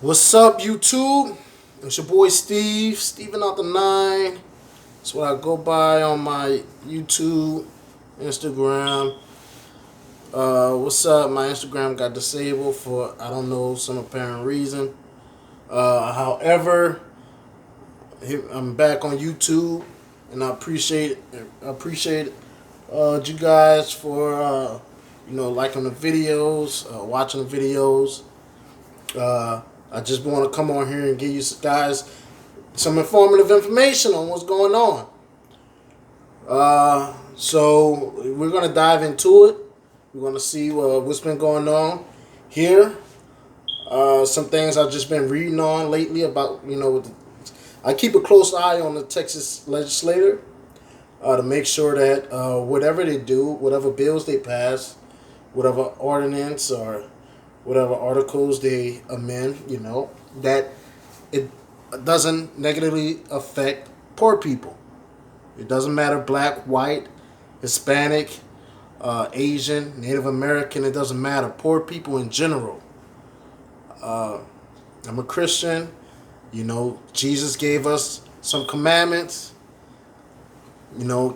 What's up, YouTube? It's your boy Steve, Steven out the 9. That's what I go by on my YouTube, Instagram. What's up? My Instagram got disabled for, I don't know, some apparent reason. However, I'm back on YouTube, and I appreciate you guys for liking the videos, watching the videos. I just want to come on here and give you guys some informative information on what's going on. So we're gonna dive into it. We're gonna see what's been going on here. Some things I've just been reading on lately about, I keep a close eye on the Texas legislator to make sure that whatever they do, whatever bills they pass, whatever ordinance or whatever articles they amend, that it doesn't negatively affect poor people. It doesn't matter black, white, Hispanic, Asian, Native American. It doesn't matter. Poor people in general. I'm a Christian. Jesus gave us some commandments.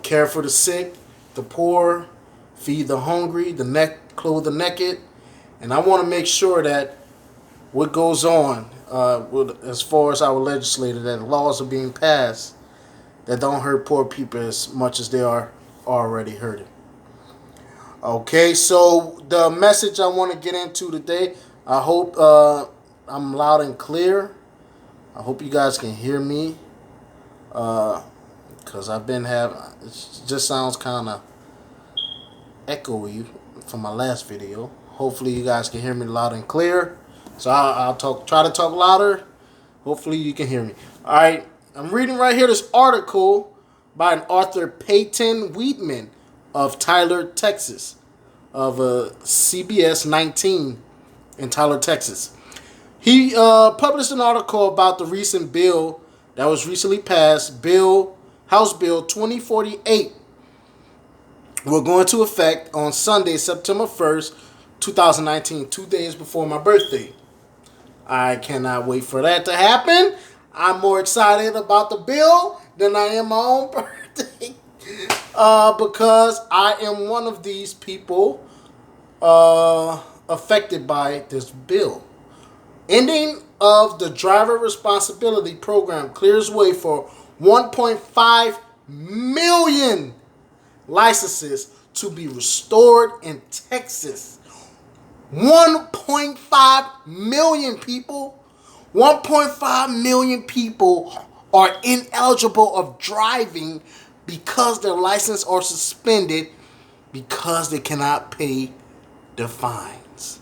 Care for the sick, the poor, feed the hungry, clothe the naked. And I want to make sure that what goes on as far as our legislator, that laws are being passed that don't hurt poor people as much as they are already hurting. Okay, so the message I want to get into today, I hope I'm loud and clear. I hope you guys can hear me. Because I've been having, it just sounds kind of echoey from my last video. Hopefully you guys can hear me loud and clear. So I'll try to talk louder. Hopefully you can hear me. All right, I'm reading right here this article by an author, Peyton Weedman of Tyler, Texas, of CBS 19 in Tyler, Texas. He published an article about the recent bill that was recently passed, House Bill 2048, will go into effect on Sunday, September 1st, 2019, 2 days before my birthday. I cannot wait for that to happen. I'm more excited about the bill than I am my own birthday. Because I am one of these people affected by this bill. Ending of the driver responsibility program clears way for 1.5 million licenses to be restored in Texas. 1.5 million people. 1.5 million people are ineligible of driving because their license are suspended because they cannot pay their fines.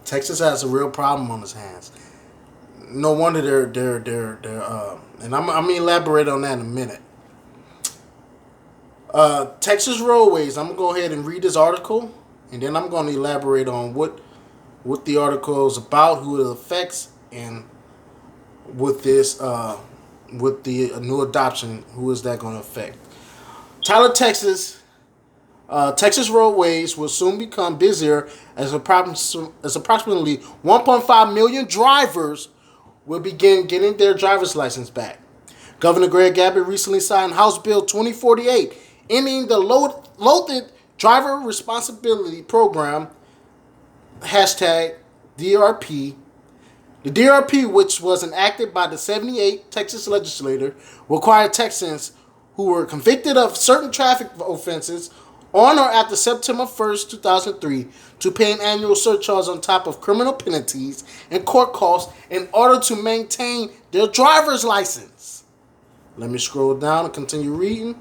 Texas has a real problem on its hands. No wonder they're and I'm gonna elaborate on that in a minute. Texas Roadways. I'm gonna go ahead and read this article, and then I'm gonna elaborate on what the article is about, who it affects, and with this with the new adoption, who is that going to affect? Tyler, Texas. Texas roadways will soon become busier as approximately 1.5 million drivers will begin getting their driver's license back. Governor Greg Abbott recently signed House Bill 2048, ending the loaded driver responsibility program, hashtag DRP. The DRP, which was enacted by the 78 Texas legislature, required Texans who were convicted of certain traffic offenses on or after September 1st, 2003, to pay an annual surcharge on top of criminal penalties and court costs in order to maintain their driver's license. Let me scroll down and continue reading.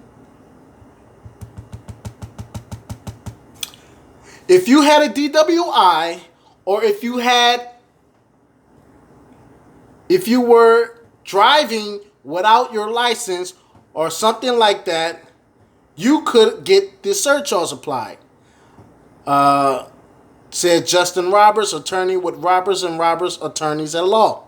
If you had a DWI, or if you were driving without your license or something like that, you could get the surcharge applied. Said Justin Roberts, attorney with Roberts and Roberts Attorneys at Law.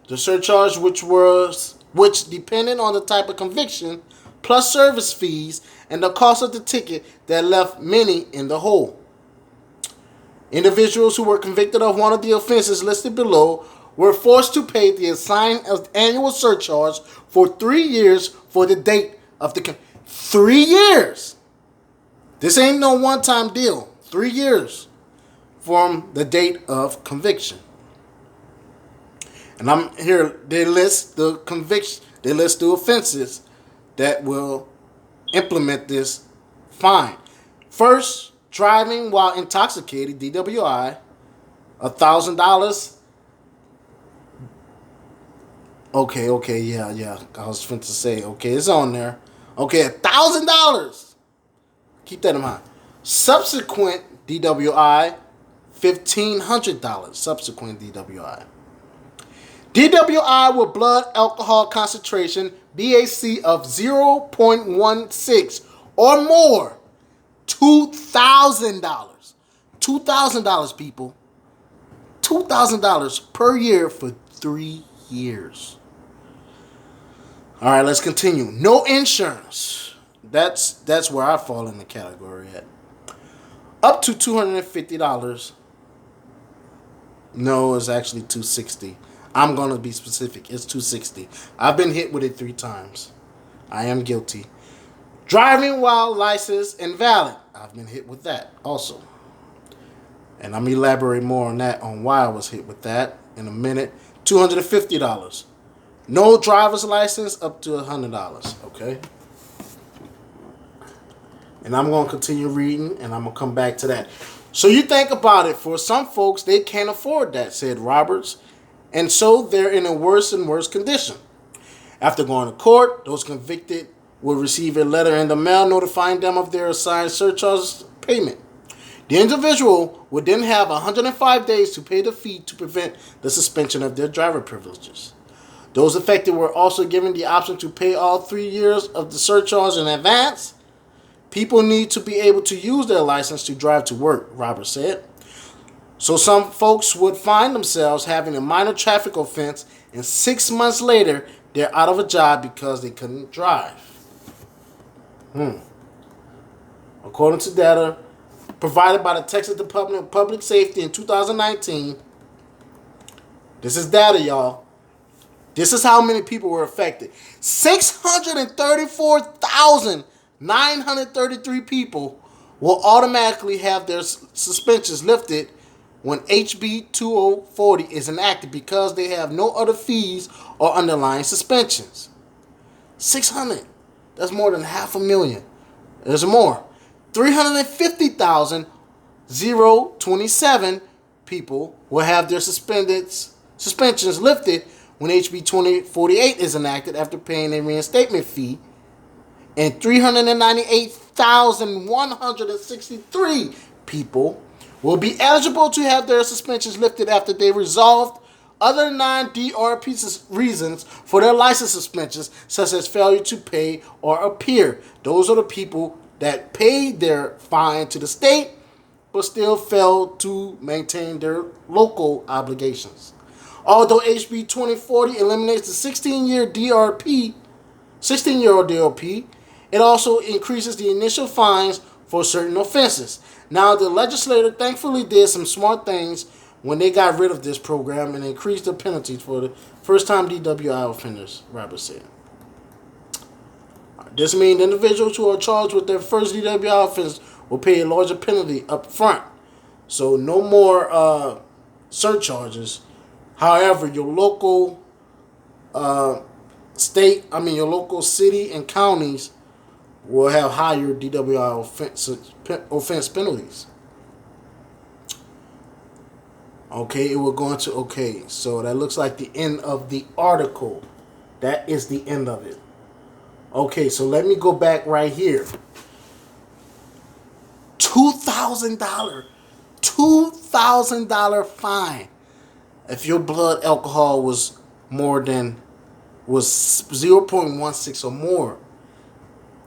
The surcharge, which depended on the type of conviction, plus service fees and the cost of the ticket, that left many in the hole. Individuals who were convicted of one of the offenses listed below were forced to pay the assigned annual surcharge for 3 years for the date of the 3 years. This ain't no one-time deal. 3 years from the date of conviction. And I'm here. They list the conviction. They list the offenses that will implement this fine. First, driving while intoxicated, DWI, $1,000. Okay, yeah. I was finna to say, okay, it's on there. Okay, $1,000. Keep that in mind. Subsequent DWI, $1,500. Subsequent DWI. DWI with blood alcohol concentration, BAC of 0.16 or more, $2,000. $2,000, people. $2,000 per year for 3 years. All right, let's continue. No insurance. That's where I fall in the category at. Up to $250. No, it's actually $260. I'm going to be specific. It's $260. I've been hit with it 3 times. I am guilty. Driving while license invalid. I've been hit with that also. And I'm going to elaborate more on that, on why I was hit with that in a minute. $250. No driver's license up to $100. Okay? And I'm going to continue reading, and I'm going to come back to that. So you think about it. For some folks, they can't afford that, said Roberts. And so they're in a worse and worse condition. After going to court, those convicted will receive a letter in the mail notifying them of their assigned surcharge payment. The individual would then have 105 days to pay the fee to prevent the suspension of their driver privileges. Those affected were also given the option to pay all 3 years of the surcharge in advance. People need to be able to use their license to drive to work, Roberts said. So some folks would find themselves having a minor traffic offense, and 6 months later, they're out of a job because they couldn't drive. According to data provided by the Texas Department of Public Safety in 2019, this is data, y'all. This is how many people were affected. 634,933 people will automatically have their suspensions lifted when HB 2040 is enacted because they have no other fees or underlying suspensions. 600. That's more than 500,000. There's more. 350,027 people will have their suspensions lifted when HB 2048 is enacted after paying a reinstatement fee. And 398,163 people will be eligible to have their suspensions lifted after they resolved other non-DRP reasons for their license suspensions, such as failure to pay or appear. Those are the people that paid their fine to the state but still failed to maintain their local obligations. Although HB 2040 eliminates the 16-year DRP, 16-year-old DRP, it also increases the initial fines for certain offenses. Now, the legislature thankfully did some smart things when they got rid of this program and increased the penalties for the first-time DWI offenders, Roberts said. This means individuals who are charged with their first DWI offense will pay a larger penalty up front. So no more surcharges. However, your local your local city and counties will have higher DWI offense penalties. Okay, it will go into, okay, so that looks like the end of the article. That is the end of it. Okay, so let me go back right here. $2,000 fine if your blood alcohol was 0.16 or more.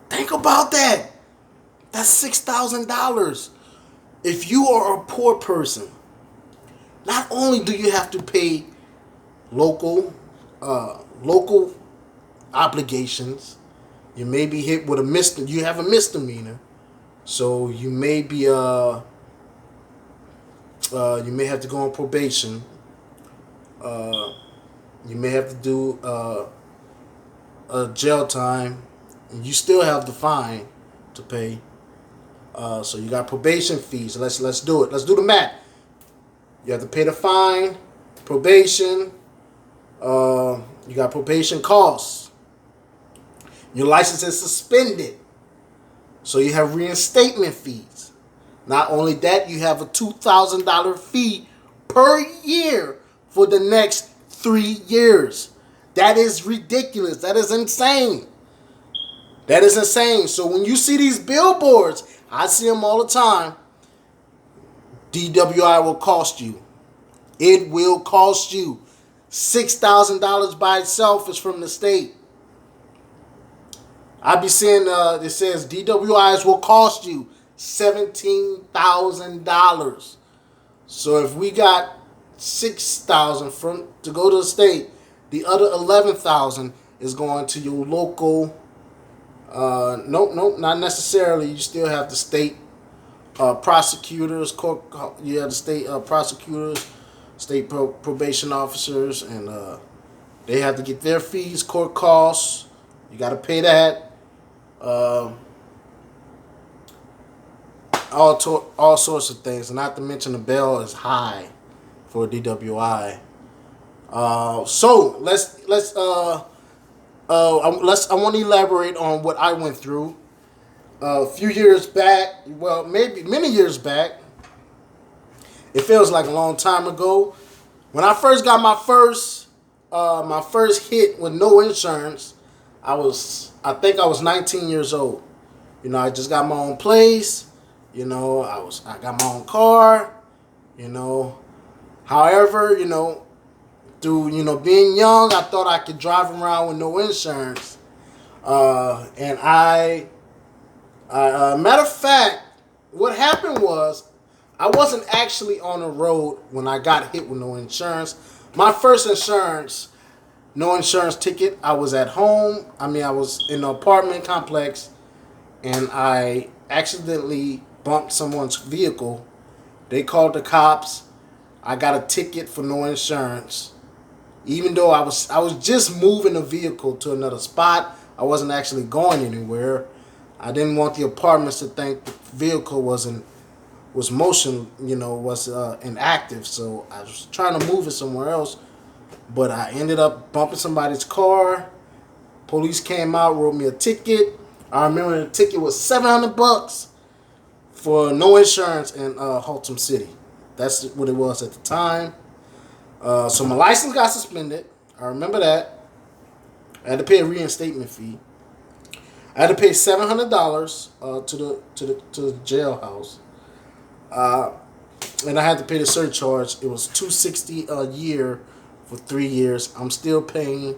Think about that. That's $6,000. If you are a poor person, not only do you have to pay local obligations, you may be hit with you have a misdemeanor, so you may be You may have to go on probation. You may have to do a jail time. And you still have the fine to pay. So you got probation fees. Let's do it. Let's do the math. You have to pay the fine, probation. You got probation costs. Your license is suspended. So you have reinstatement fees. Not only that, you have a $2,000 fee per year for the next 3 years. That is ridiculous. That is insane. That is insane. So when you see these billboards, I see them all the time. DWI will cost you. It will cost you. $6,000 by itself is from the state. I be seeing it says DWIs will cost you $17,000. So if we got $6,000 to go to the state, the other $11,000 is going to your local. Nope, not necessarily. You still have the state prosecutors, court. You have the state prosecutors, state probation officers, and they have to get their fees, court costs. You got to pay that. All sorts of things, not to mention the bail is high for a DWI. So I want to elaborate on what I went through a few years back. Well, maybe many years back. It feels like a long time ago. When I first got my first hit with no insurance, I think I was 19 years old. You know, I just got my own place. You know, I got my own car. You know, however, you know, through being young, I thought I could drive around with no insurance. And matter of fact, what happened was I wasn't actually on the road when I got hit with no insurance. My first no insurance ticket, I was at home. I was in an apartment complex, and I accidentally bumped someone's vehicle. They called the cops. I got a ticket for no insurance. Even though I was just moving the vehicle to another spot, I wasn't actually going anywhere. I didn't want the apartments to think the vehicle was inactive, so I was trying to move it somewhere else. But I ended up bumping somebody's car. Police came out, wrote me a ticket. I remember the ticket was $700 for no insurance in Haltom City. That's what it was at the time. So my license got suspended. I remember that. I had to pay a reinstatement fee. I had to pay $700 to the jailhouse. And I had to pay the surcharge. It was $260 a year for 3 years. I'm still paying,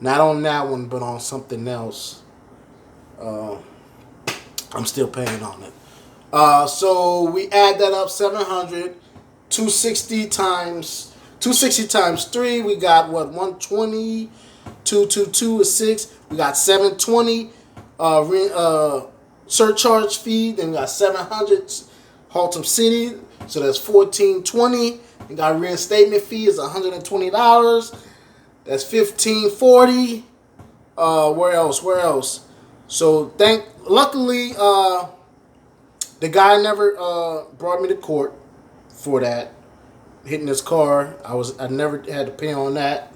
not on that one, but on something else. I'm still paying on it. So we add that up, 700, 260 times 3. We got what? 120. 222 is 6. We got 720 surcharge fee. Then we got 700 Haltom City. So that's 1420. We got reinstatement fee is $120. That's $1540. Where else? So luckily the guy never brought me to court for that, hitting his car. I never had to pay on that.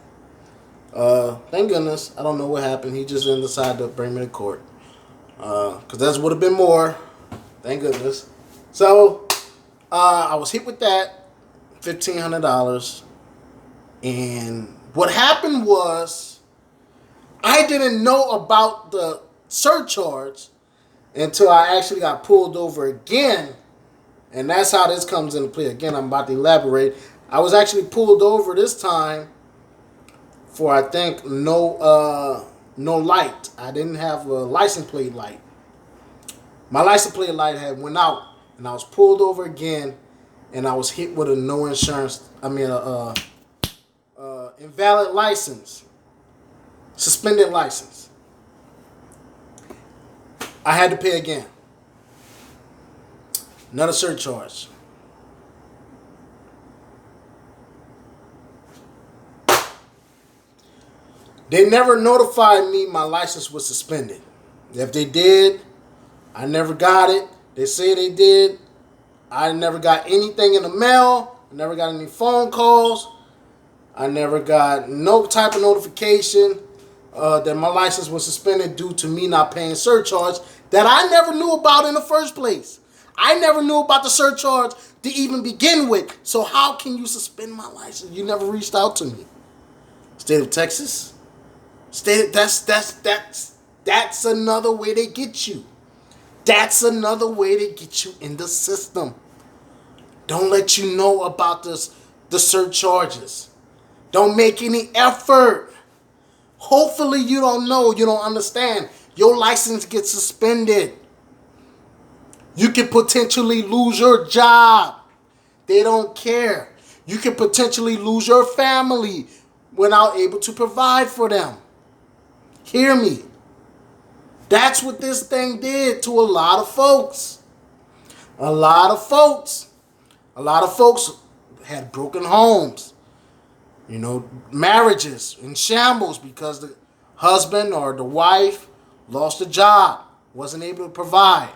Thank goodness. I don't know what happened. He just didn't decide to bring me to court. Because that would have been more. Thank goodness. So I was hit with that $1,500. And what happened was I didn't know about the surcharge until I actually got pulled over again. And that's how this comes into play. Again, I'm about to elaborate. I was actually pulled over this time for, I think, no light. I didn't have a license plate light. My license plate light had went out, and I was pulled over again, and I was hit with a no insurance. Invalid license, suspended license. I had to pay again. Another surcharge. They never notified me my license was suspended. If they did, I never got it. They say they did. I never got anything in the mail. I never got any phone calls. I never got no type of notification that my license was suspended due to me not paying surcharge that I never knew about in the first place. I never knew about the surcharge to even begin with. So how can you suspend my license? You never reached out to me. State of Texas. That's another way they get you. That's another way they get you in the system. Don't let you know about the surcharges. Don't make any effort. Hopefully you don't know, you don't understand. Your license gets suspended. You can potentially lose your job. They don't care. You can potentially lose your family when not able to provide for them. Hear me. That's what this thing did to a lot of folks. A lot of folks had broken homes. Marriages in shambles because the husband or the wife lost a job, wasn't able to provide,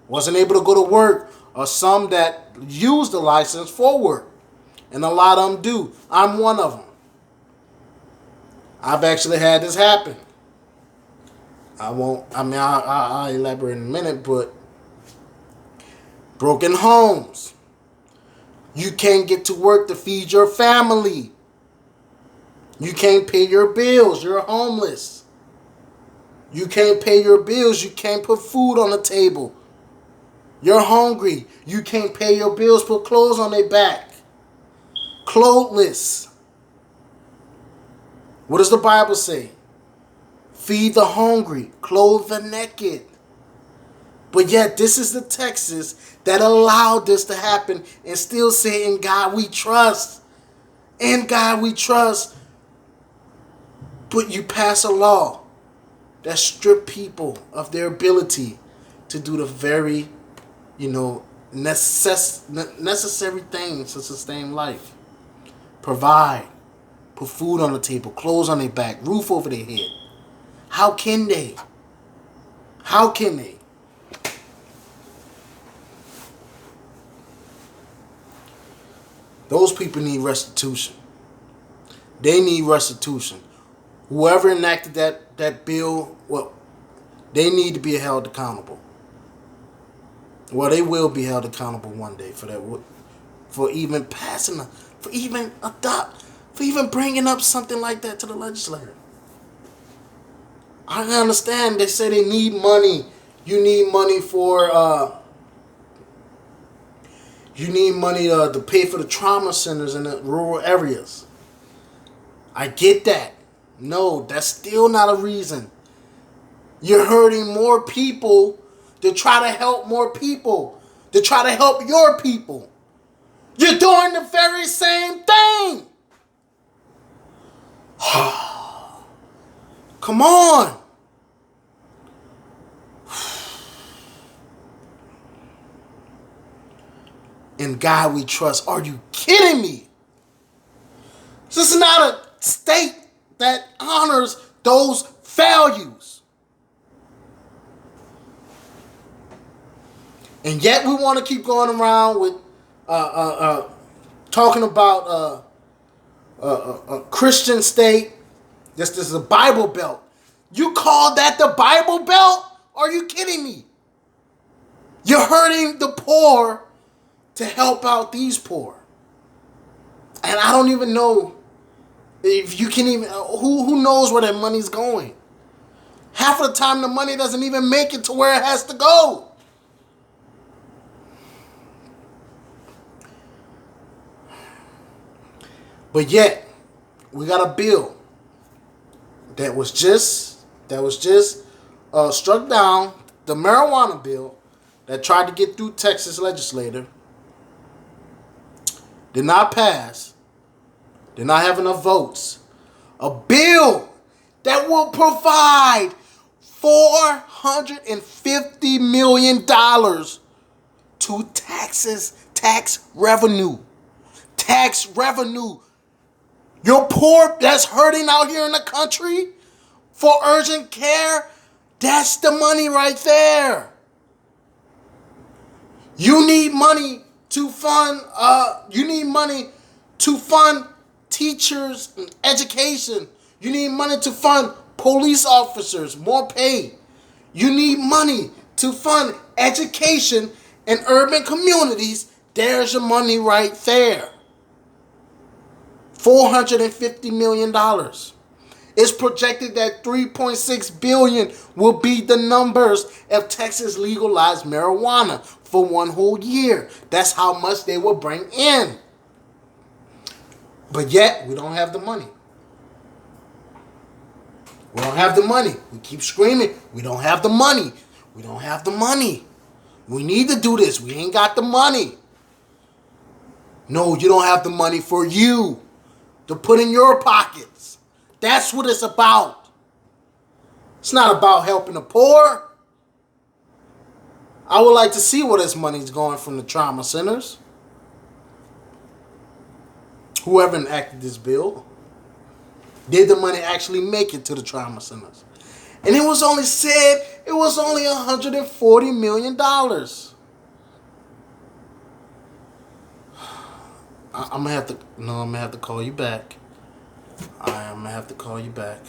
wasn't able to go to work, or some that use the license for work. And a lot of them do. I'm one of them. I've actually had this happen. I'll elaborate in a minute, but broken homes. You can't get to work to feed your family. You can't pay your bills. You're homeless. You can't pay your bills. You can't put food on the table. You're hungry. You can't pay your bills, put clothes on their back. Clothless. What does the Bible say? Feed the hungry, clothe the naked. But yet, this is the Texas that allowed this to happen and still say, in God we trust. In God we trust. But you pass a law that strip people of their ability to do the very, necessary things to sustain life. Provide, put food on the table, clothes on their back, roof over their head. How can they? How can they? Those people need restitution. They need restitution. Whoever enacted that bill, they need to be held accountable. Well, they will be held accountable one day for that. For even passing, for even bringing up something like that to the legislature. I understand they say they need money. You need money for to pay for the trauma centers in the rural areas. I get that. No, that's still not a reason. You're hurting more people to try to help more people, to try to help your people. You're doing the very same thing. Come on. In God we trust. Are you kidding me? This is not a state that honors those values. And yet we want to keep going around with talking about a Christian state. This is a Bible Belt. You call that the Bible Belt? Are you kidding me? You're hurting the poor to help out these poor. And I don't even know if you can even, who knows where that money's going. Half of the time the money doesn't even make it to where it has to go. But yet, we got a bill that was just struck down, the marijuana bill that tried to get through Texas legislature, did not pass, did not have enough votes. A bill that will provide $450 million to tax revenue. Tax revenue. Your poor that's hurting out here in the country for urgent care, that's the money right there. You need money to fund teachers and education. You need money to fund police officers, more pay. You need money to fund education in urban communities. There's your money right there. $450 million. It's projected that $3.6 billion will be the numbers if Texas legalized marijuana for one whole year. That's how much they will bring in. But yet, we don't have the money. We don't have the money. We keep screaming, we don't have the money. We don't have the money. We need to do this. We ain't got the money. No, you don't have the money for you to put in your pockets. That's what it's about. It's not about helping the poor. I would like to see where this money's going from the trauma centers. Whoever enacted this bill, did the money actually make it to the trauma centers? And it was only said it was only $140 million. I'm gonna have to call you back. I'm gonna have to call you back.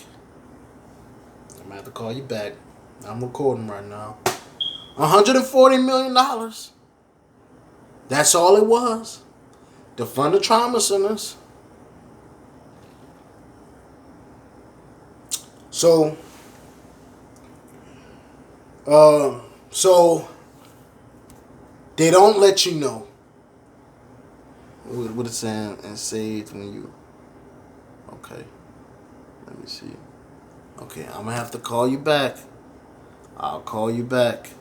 I'm recording right now. $140 million. That's all it was. To fund the trauma centers. So they don't let you know what it's saying and saved when you. Okay, let me see. Okay, I'm gonna have to call you back. I'll call you back.